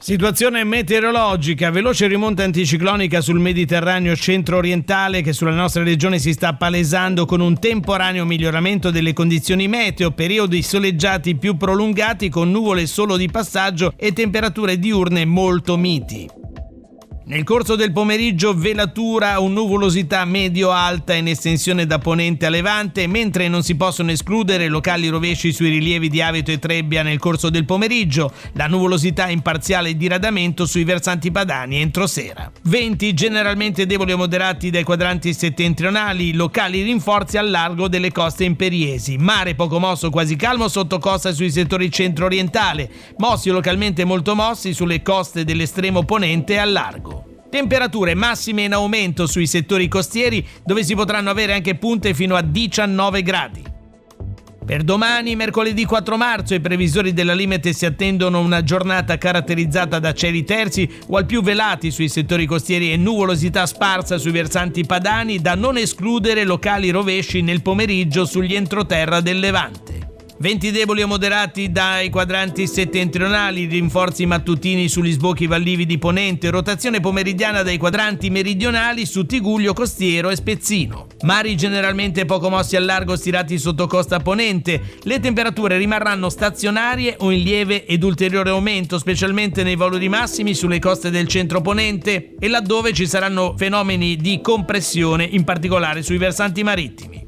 Situazione meteorologica, veloce rimonta anticiclonica sul Mediterraneo centro-orientale che sulla nostra regione si sta palesando con un temporaneo miglioramento delle condizioni meteo, periodi soleggiati più prolungati con nuvole solo di passaggio e temperature diurne molto miti. Nel corso del pomeriggio velatura o nuvolosità medio-alta in estensione da ponente a levante, mentre non si possono escludere locali rovesci sui rilievi di Aveto e Trebbia nel corso del pomeriggio, la nuvolosità in parziale diradamento sui versanti padani entro sera. Venti generalmente deboli o moderati dai quadranti settentrionali, locali rinforzi al largo delle coste imperiesi, mare poco mosso quasi calmo sotto costa sui settori centro-orientale, mossi o localmente molto mossi sulle coste dell'estremo ponente e al largo. Temperature massime in aumento sui settori costieri dove si potranno avere anche punte fino a 19 gradi. Per domani, mercoledì 4 marzo, i previsori della Limete si attendono una giornata caratterizzata da cieli terzi o al più velati sui settori costieri e nuvolosità sparsa sui versanti padani, da non escludere locali rovesci nel pomeriggio sugli entroterra del Levante. Venti deboli o moderati dai quadranti settentrionali, rinforzi mattutini sugli sbocchi vallivi di ponente, rotazione pomeridiana dai quadranti meridionali su Tiguglio, Costiero e Spezzino. Mari generalmente poco mossi al largo stirati sotto costa ponente. Le temperature rimarranno stazionarie o in lieve ed ulteriore aumento, specialmente nei valori massimi sulle coste del centro ponente e laddove ci saranno fenomeni di compressione, in particolare sui versanti marittimi.